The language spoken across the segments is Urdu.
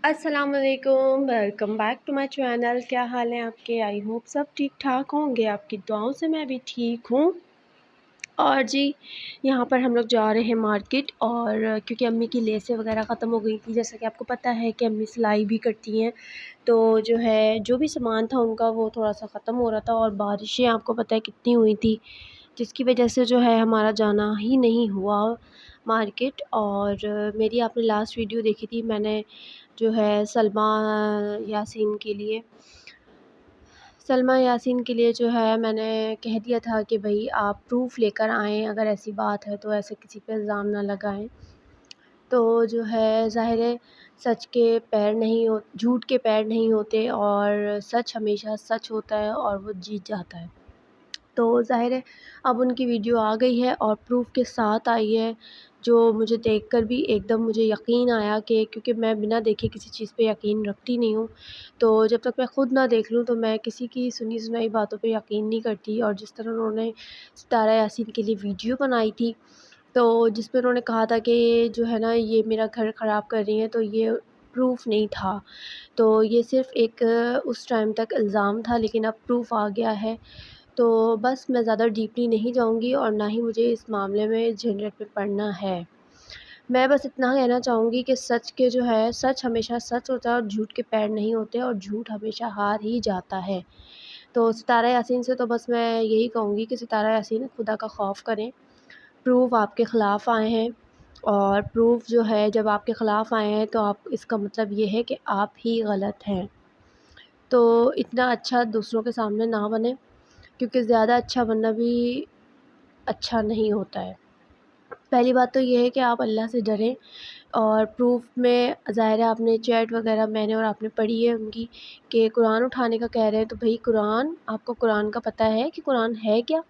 السلام علیکم، welcome back to my channel. کیا حال ہیں آپ کے؟ آئی ہوپ سب ٹھیک ٹھاک ہوں گے، آپ کی دعاؤں سے میں بھی ٹھیک ہوں۔ اور جی، یہاں پر ہم لوگ جا رہے ہیں مارکیٹ، اور کیونکہ امی کی لیسیں وغیرہ ختم ہو گئی تھی، جیسا کہ آپ کو پتہ ہے کہ امی سلائی بھی کرتی ہیں، تو جو بھی سامان تھا ان کا وہ تھوڑا سا ختم ہو رہا تھا، اور بارشیں آپ کو پتہ ہے کتنی ہوئی تھی، جس کی وجہ سے ہمارا جانا ہی نہیں ہوا مارکیٹ۔ اور میری آپ نے لاسٹ ویڈیو دیکھی تھی، میں نے سلمیٰ یاسین کے لیے میں نے کہہ دیا تھا کہ بھائی آپ پروف لے کر آئیں، اگر ایسی بات ہے تو ایسے کسی پہ الزام نہ لگائیں۔ تو ظاہر ہے جھوٹ کے پیر نہیں ہوتے، اور سچ ہمیشہ سچ ہوتا ہے اور وہ جیت جاتا ہے۔ تو ظاہر ہے اب ان کی ویڈیو آ گئی ہے اور پروف کے ساتھ آئی ہے، جو مجھے دیکھ کر بھی ایک دم مجھے یقین آیا کہ کیونکہ میں بنا دیکھے کسی چیز پہ یقین رکھتی نہیں ہوں، تو جب تک میں خود نہ دیکھ لوں تو میں کسی کی سنی سنائی باتوں پہ یقین نہیں کرتی۔ اور جس طرح انہوں نے ستارہ یاسین کے لیے ویڈیو بنائی تھی، تو جس پہ انہوں نے کہا تھا کہ یہ میرا گھر خراب کر رہی ہیں، تو یہ پروف نہیں تھا، تو یہ صرف ایک اس ٹائم تک الزام تھا، لیکن اب پروف آ گیا ہے۔ تو بس میں زیادہ ڈیپلی نہیں جاؤں گی، اور نہ ہی مجھے اس معاملے میں جھنجٹ میں پڑنا ہے۔ میں بس اتنا کہنا چاہوں گی کہ سچ ہمیشہ سچ ہوتا ہے، اور جھوٹ کے پیر نہیں ہوتے، اور جھوٹ ہمیشہ ہار ہی جاتا ہے۔ تو ستارہ یاسین سے تو بس میں یہی کہوں گی کہ ستارہ یاسین خدا کا خوف کریں۔ پروف آپ کے خلاف آئے ہیں، اور پروف جب آپ کے خلاف آئے ہیں تو اس کا مطلب یہ ہے کہ آپ ہی غلط ہیں۔ تو اتنا اچھا دوسروں کے سامنے نہ بنیں، کیونکہ زیادہ اچھا بننا بھی اچھا نہیں ہوتا ہے۔ پہلی بات تو یہ ہے کہ آپ اللہ سے ڈریں، اور پروف میں ظاہر ہے آپ نے چیٹ وغیرہ میں نے اور آپ نے پڑھی ہے ان کی کہ قرآن اٹھانے کا کہہ رہے ہیں، تو بھئی آپ کو قرآن کا پتہ ہے کہ قرآن ہے کیا؟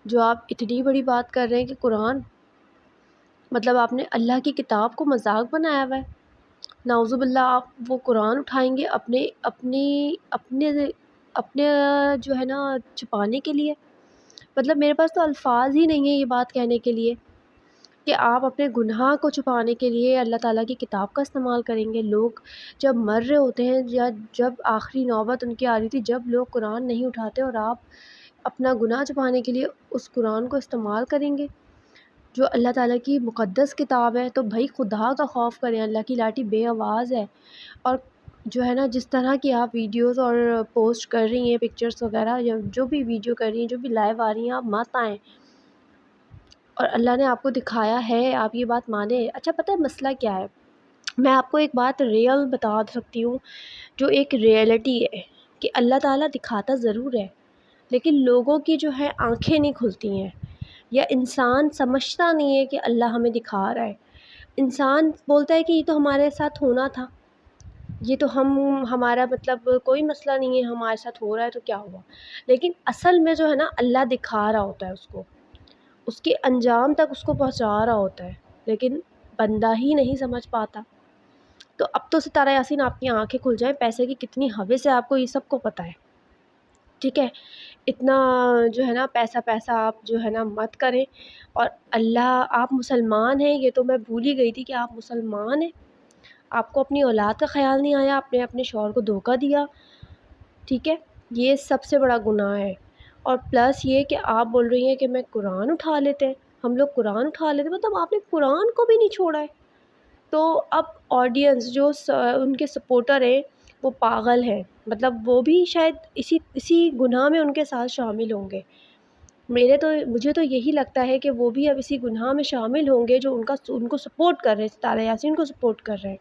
جو آپ اتنی بڑی بات کر رہے ہیں کہ قرآن، مطلب آپ نے اللہ کی کتاب کو مذاق بنایا ہوا ہے۔ نعوذ باللہ، آپ وہ قرآن اٹھائیں گے اپنے چھپانے کے لیے؟ مطلب میرے پاس تو الفاظ ہی نہیں ہیں یہ بات کہنے کے لیے کہ آپ اپنے گناہ کو چھپانے کے لیے اللہ تعالیٰ کی کتاب کا استعمال کریں گے۔ لوگ جب مر رہے ہوتے ہیں، یا جب آخری نوبت ان کی آ رہی تھی، جب لوگ قرآن نہیں اٹھاتے، اور آپ اپنا گناہ چھپانے کے لیے اس قرآن کو استعمال کریں گے جو اللہ تعالیٰ کی مقدس کتاب ہے۔ تو بھائی خدا کا خوف کریں، اللہ کی لاٹھی بے آواز ہے۔ اور جس طرح کی آپ ویڈیوز اور پوسٹ کر رہی ہیں، پکچرز وغیرہ، یا جو بھی ویڈیو کر رہی ہیں، جو بھی لائیو آ رہی ہیں، آپ مت آئیں۔ اور اللہ نے آپ کو دکھایا ہے، آپ یہ بات مانیں۔ اچھا پتہ ہے مسئلہ کیا ہے؟ میں آپ کو ایک بات ریئل بتا سکتی ہوں، جو ایک ریئلٹی ہے، کہ اللہ تعالیٰ دکھاتا ضرور ہے، لیکن لوگوں کی آنکھیں نہیں کھلتی ہیں، یا انسان سمجھتا نہیں ہے کہ اللہ ہمیں دکھا رہا ہے۔ انسان بولتا ہے کہ یہ تو ہمارے ساتھ ہونا تھا، یہ تو ہمارا مطلب کوئی مسئلہ نہیں ہے، ہمارے ساتھ ہو رہا ہے تو کیا ہوا۔ لیکن اصل میں اللہ دکھا رہا ہوتا ہے اس کو، اس کے انجام تک اس کو پہنچا رہا ہوتا ہے، لیکن بندہ ہی نہیں سمجھ پاتا۔ تو اب تو ستارہ یاسین آپ کی آنکھیں کھل جائیں، پیسے کی کتنی ہوس ہے آپ کو، یہ سب کو پتہ ہے، ٹھیک ہے؟ اتنا پیسہ پیسہ آپ مت کریں۔ اور اللہ، آپ مسلمان ہیں، یہ تو میں بھول ہی گئی تھی کہ آپ مسلمان ہیں۔ آپ کو اپنی اولاد کا خیال نہیں آیا، آپ نے اپنے شوہر کو دھوکہ دیا، ٹھیک ہے؟ یہ سب سے بڑا گناہ ہے۔ اور پلس یہ کہ آپ بول رہی ہیں کہ میں قرآن اٹھا لیتے ہیں، ہم لوگ قرآن اٹھا لیتے ہیں، مطلب آپ نے قرآن کو بھی نہیں چھوڑا ہے۔ تو اب آڈینس جو ان کے سپورٹر ہیں وہ پاگل ہیں، مطلب وہ بھی شاید اسی گناہ میں ان کے ساتھ شامل ہوں گے۔ مجھے تو یہی لگتا ہے کہ وہ بھی اب اسی گناہ میں شامل ہوں گے جو ان کو سپورٹ کر رہے ہیں، ستارہ یاسین کو سپورٹ کر رہے ہیں۔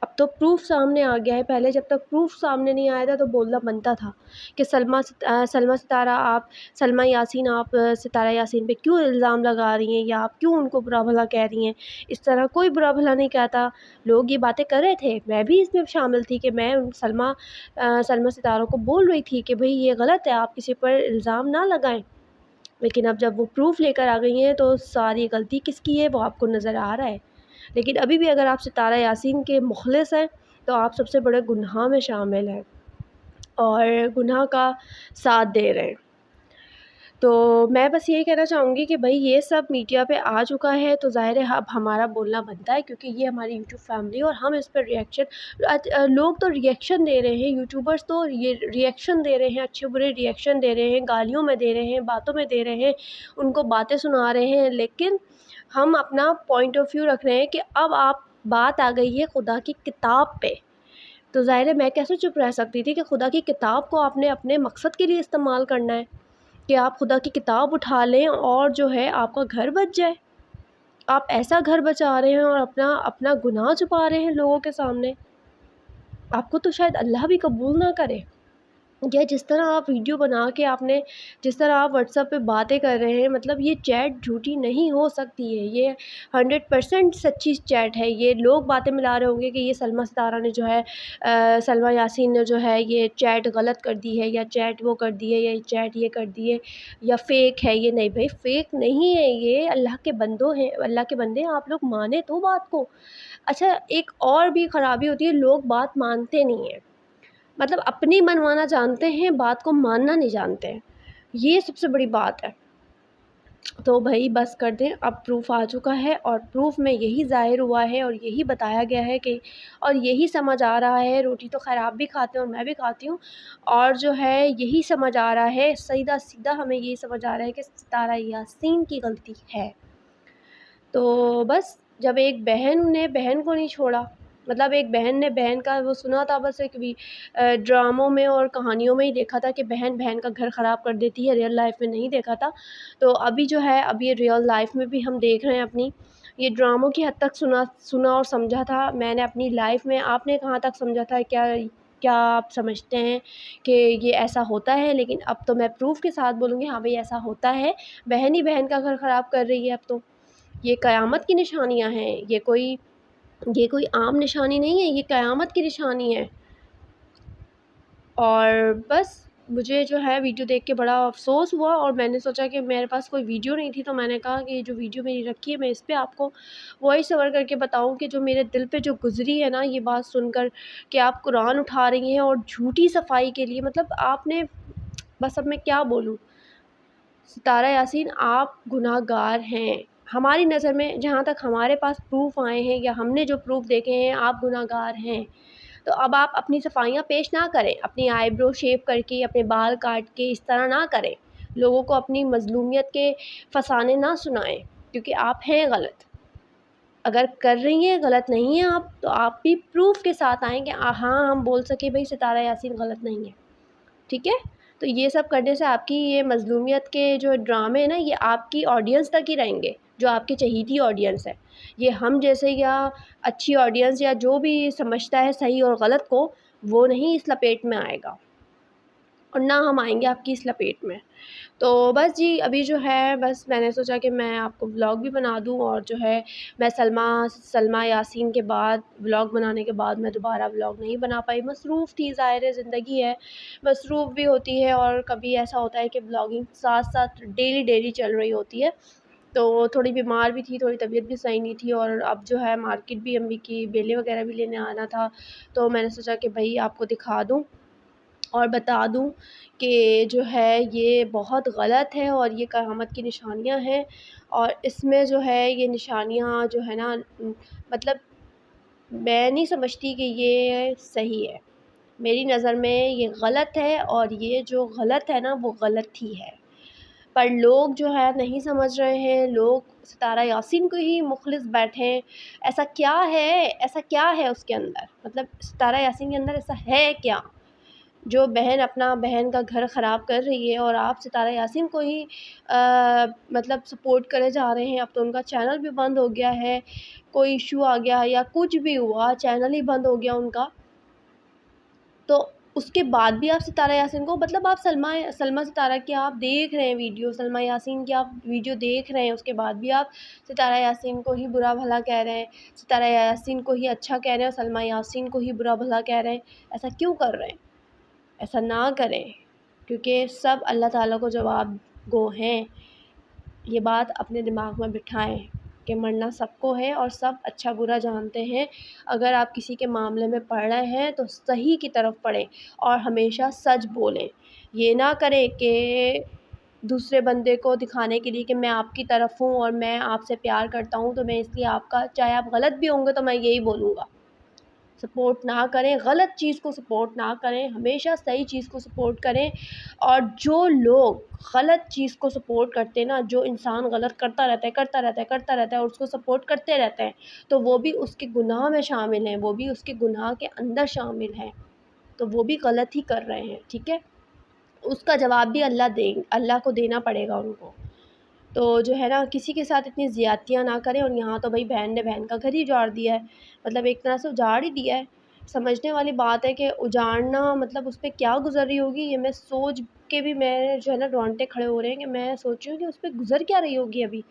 اب تو پروف سامنے آ گیا ہے، پہلے جب تک پروف سامنے نہیں آیا تھا تو بولنا بنتا تھا کہ سلمیٰ یاسین آپ ستارہ یاسین پہ کیوں الزام لگا رہی ہیں، یا آپ کیوں ان کو برا بھلا کہہ رہی ہیں۔ اس طرح کوئی برا بھلا نہیں کہتا، لوگ یہ باتیں کر رہے تھے، میں بھی اس میں شامل تھی کہ میں سلمیٰ ستارہ کو بول رہی تھی کہ بھئی یہ غلط ہے، آپ کسی پر الزام نہ لگائیں۔ لیکن اب جب وہ پروف لے کر آ گئی ہیں تو ساری غلطی کس کی ہے وہ آپ کو نظر آ رہا ہے۔ لیکن ابھی بھی اگر آپ ستارہ یاسین کے مخلص ہیں تو آپ سب سے بڑے گناہ میں شامل ہیں، اور گناہ کا ساتھ دے رہے ہیں۔ تو میں بس یہی کہنا چاہوں گی کہ بھائی یہ سب میڈیا پہ آ چکا ہے تو ظاہر ہے اب ہمارا بولنا بنتا ہے، کیونکہ یہ ہماری یوٹیوب فیملی اور ہم اس پر لوگ تو ریئیکشن دے رہے ہیں، یوٹیوبرس تو یہ ریئیکشن دے رہے ہیں، اچھے برے ریئیکشن دے رہے ہیں، گالیوں میں دے رہے ہیں، باتوں میں دے رہے ہیں، ان کو باتیں سنا رہے ہیں، لیکن ہم اپنا پوائنٹ آف ویو رکھ رہے ہیں کہ اب آپ بات آ گئی ہے خدا کی کتاب پہ، تو ظاہر ہے میں کیسے چپ رہ سکتی تھی کہ خدا کی کتاب کو آپ نے اپنے مقصد کے لیے استعمال کرنا ہے، کہ آپ خدا کی کتاب اٹھا لیں اور جو ہے آپ کا گھر بچ جائے، آپ ایسا گھر بچا رہے ہیں اور اپنا گناہ چھپا رہے ہیں لوگوں کے سامنے، آپ کو تو شاید اللہ بھی قبول نہ کرے۔ یا جس طرح آپ ویڈیو بنا کے جس طرح آپ واٹس ایپ پہ باتیں کر رہے ہیں، مطلب یہ چیٹ جھوٹی نہیں ہو سکتی ہے، یہ 100% سچی چیٹ ہے۔ یہ لوگ باتیں ملا رہے ہوں گے کہ یہ سلمیٰ ستارہ نے جو ہے سلمیٰ یاسین نے جو ہے یہ چیٹ غلط کر دی ہے، یا چیٹ وہ کر دی ہے، یا چیٹ یہ کر دی ہے، یا فیک ہے۔ یہ نہیں بھائی، فیک نہیں ہے، یہ اللہ کے بندوں ہیں، اللہ کے بندے ہیں، آپ لوگ مانیں تو بات کو۔ اچھا، ایک اور بھی خرابی ہوتی ہے، لوگ بات مانتے نہیں ہیں، مطلب اپنی منوانا جانتے ہیں، بات کو ماننا نہیں جانتے ہیں، یہ سب سے بڑی بات ہے۔ تو بھائی بس کر دیں، اب پروف آ چکا ہے، اور پروف میں یہی ظاہر ہوا ہے اور یہی بتایا گیا ہے کہ اور یہی سمجھ آ رہا ہے، روٹی تو خیر آپ بھی کھاتے ہیں اور میں بھی کھاتی ہوں، اور جو ہے یہی سمجھ آ رہا ہے، سیدھا سیدھا ہمیں یہی سمجھ آ رہا ہے کہ ستارہ یاسین کی غلطی ہے۔ تو بس جب ایک بہن نے بہن کو نہیں چھوڑا، مطلب ایک بہن نے بہن کا وہ سنا تھا، بس ایک بھی ڈراموں میں اور کہانیوں میں ہی دیکھا تھا کہ بہن بہن کا گھر خراب کر دیتی ہے، ریئل لائف میں نہیں دیکھا تھا، تو ابھی جو ہے اب یہ ریئل لائف میں بھی ہم دیکھ رہے ہیں اپنی، یہ ڈراموں کی حد تک سنا اور سمجھا تھا میں نے اپنی لائف میں، آپ نے کہاں تک سمجھا تھا؟ کیا آپ سمجھتے ہیں کہ یہ ایسا ہوتا ہے؟ لیکن اب تو میں پروف کے ساتھ بولوں گی، ہاں بھائی ایسا ہوتا ہے، بہن ہی بہن کا گھر خراب کر رہی ہے اب تو۔ یہ قیامت کی نشانیاں ہیں، یہ کوئی عام نشانی نہیں ہے، یہ قیامت کی نشانی ہے۔ اور بس مجھے جو ہے ویڈیو دیکھ کے بڑا افسوس ہوا، اور میں نے سوچا کہ میرے پاس کوئی ویڈیو نہیں تھی، تو میں نے کہا کہ جو ویڈیو میری رکھی ہے میں اس پہ آپ کو وائس اوور کر کے بتاؤں کہ جو میرے دل پہ جو گزری ہے نا یہ بات سن کر، کہ آپ قرآن اٹھا رہی ہیں اور جھوٹی صفائی کے لیے، مطلب آپ نے، بس اب میں کیا بولوں، ستارہ یاسین آپ گناہ گار ہیں ہماری نظر میں، جہاں تک ہمارے پاس پروف آئے ہیں یا ہم نے جو پروف دیکھے ہیں، آپ گناہ گار ہیں۔ تو اب آپ اپنی صفائیاں پیش نہ کریں، اپنی آئی برو شیو کر کے، اپنے بال کاٹ کے اس طرح نہ کریں، لوگوں کو اپنی مظلومیت کے فسانے نہ سنائیں، کیونکہ آپ ہیں غلط۔ اگر کر رہی ہیں، غلط نہیں ہیں آپ، تو آپ بھی پروف کے ساتھ آئیں کہ ہاں ہم بول سکیں بھائی ستارہ یاسین غلط نہیں ہے، ٹھیک ہے؟ تو یہ سب کرنے سے آپ کی یہ مظلومیت کے جو ڈرامے ہیں نا، یہ آپ کی آڈینس تک ہی رہیں گے، جو آپ کی چہیتی آڈینس ہے۔ یہ ہم جیسے یا اچھی آڈینس یا جو بھی سمجھتا ہے صحیح اور غلط کو، وہ نہیں اس لپیٹ میں آئے گا، اور نہ ہم آئیں گے آپ کی اس لپیٹ میں۔ تو بس جی، ابھی جو ہے بس میں نے سوچا کہ میں آپ کو ولاگ بھی بنا دوں، اور جو ہے میں سلمیٰ یاسین کے بعد ولاگ بنانے کے بعد میں دوبارہ ولاگ نہیں بنا پائی، مصروف تھی، ظاہر ہے زندگی ہے، مصروف بھی ہوتی ہے، اور کبھی ایسا ہوتا ہے کہ ولاگنگ ساتھ ساتھ ڈیلی چل رہی ہوتی ہے، تو تھوڑی بیمار بھی تھی، تھوڑی طبیعت بھی صحیح نہیں تھی، اور اب جو ہے مارکیٹ بھی امی کی بیلے وغیرہ بھی لینے آنا تھا، تو میں نے سوچا کہ بھائی آپ کو دکھا دوں اور بتا دوں کہ جو ہے یہ بہت غلط ہے، اور یہ قیامت کی نشانیاں ہیں، اور اس میں جو ہے یہ نشانیاں جو ہے نا، مطلب میں نہیں سمجھتی کہ یہ صحیح ہے، میری نظر میں یہ غلط ہے، اور یہ جو غلط ہے نا وہ غلط ہی ہے، پر لوگ جو ہے نہیں سمجھ رہے ہیں، لوگ ستارہ یاسین کو ہی مخلص بیٹھے ہیں۔ ایسا کیا ہے اس کے اندر، مطلب ستارہ یاسین کے اندر ایسا ہے کیا جو بہن اپنا بہن کا گھر خراب کر رہی ہے، اور آپ ستارہ یاسین کو ہی مطلب سپورٹ کرے جا رہے ہیں؟ اب تو ان کا چینل بھی بند ہو گیا ہے، کوئی ایشو آ گیا یا کچھ بھی ہوا، چینل ہی بند ہو گیا ان کا، تو اس کے بعد بھی آپ ستارہ یاسین کو، مطلب آپ سلمیٰ ستارہ کی آپ دیکھ رہے ہیں ویڈیو، سلمیٰ یاسین کی آپ ویڈیو دیکھ رہے ہیں، اس کے بعد بھی آپ ستارہ یاسین کو ہی برا بھلا کہہ رہے ہیں، ستارہ یاسین کو ہی اچھا کہہ رہے ہیں، اور سلمیٰ یاسین کو ہی برا بھلا کہہ رہے ہیں۔ ایسا کیوں کر رہے ہیں؟ ایسا نہ کریں، کیونکہ سب اللہ تعالیٰ کو جواب گو ہیں، یہ بات اپنے دماغ میں بٹھائیں کہ مرنا سب کو ہے، اور سب اچھا برا جانتے ہیں۔ اگر آپ کسی کے معاملے میں پڑھ رہے ہیں تو صحیح کی طرف پڑھیں، اور ہمیشہ سچ بولیں، یہ نہ کریں کہ دوسرے بندے کو دکھانے کے لیے کہ میں آپ کی طرف ہوں اور میں آپ سے پیار کرتا ہوں، تو میں اس لیے آپ کا، چاہے آپ غلط بھی ہوں گے تو میں یہی بولوں گا، سپورٹ نہ کریں، غلط چیز کو سپورٹ نہ کریں، ہمیشہ صحیح چیز کو سپورٹ کریں۔ اور جو لوگ غلط چیز کو سپورٹ کرتے ہیں نا، جو انسان غلط کرتا رہتا ہے کرتا رہتا ہے کرتا رہتا ہے اور اس کو سپورٹ کرتے رہتے ہیں، تو وہ بھی اس کے گناہ میں شامل ہیں، وہ بھی اس کے گناہ کے اندر شامل ہیں، تو وہ بھی غلط ہی کر رہے ہیں، ٹھیک ہے؟ اس کا جواب بھی اللہ کو دینا پڑے گا ان کو۔ تو جو ہے نا، کسی کے ساتھ اتنی زیادتیاں نہ کریں۔ اور یہاں تو بھائی بہن نے بہن کا گھر ہی اجاڑ دیا ہے، مطلب ایک طرح سے اجاڑ ہی دیا ہے۔ سمجھنے والی بات ہے کہ اجاڑنا مطلب اس پہ کیا گزر رہی ہوگی، یہ میں سوچ کے بھی میں جو ہے نا رونگٹے کھڑے ہو رہے ہیں کہ میں سوچ رہی ہوں کہ اس پہ گزر کیا رہی ہوگی، ابھی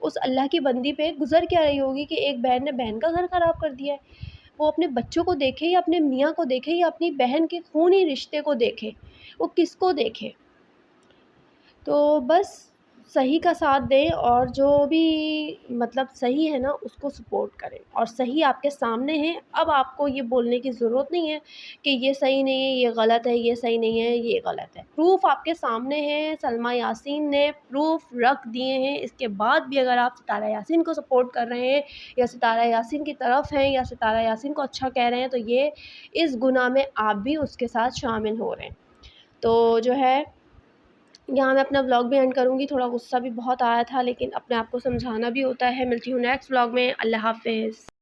اس اللہ کی بندی پہ گزر کیا رہی ہوگی کہ ایک بہن نے بہن کا گھر خراب کر دیا ہے۔ وہ اپنے بچوں کو دیکھے یا اپنے میاں کو دیکھے یا اپنی بہن کے خونی رشتے کو دیکھے، وہ کس کو دیکھے؟ تو بس صحیح کا ساتھ دیں، اور جو بھی مطلب صحیح ہے نا اس کو سپورٹ کریں، اور صحیح آپ کے سامنے ہے، اب آپ کو یہ بولنے کی ضرورت نہیں ہے کہ یہ صحیح نہیں ہے، یہ غلط ہے، یہ صحیح نہیں ہے، یہ غلط ہے۔ پروف آپ کے سامنے ہے، سلمیٰ یاسین نے پروف رکھ دیے ہیں، اس کے بعد بھی اگر آپ ستارہ یاسین کو سپورٹ کر رہے ہیں یا ستارہ یاسین کی طرف ہیں یا ستارہ یاسین کو اچھا کہہ رہے ہیں، تو یہ اس گناہ میں آپ بھی اس کے ساتھ شامل ہو رہے ہیں۔ تو جو ہے، یہاں میں اپنا ولاگ بھی اینڈ کروں گی، تھوڑا غصہ بھی بہت آیا تھا، لیکن اپنے آپ کو سمجھانا بھی ہوتا ہے۔ ملتی ہوں نیکسٹ ولاگ میں، اللہ حافظ۔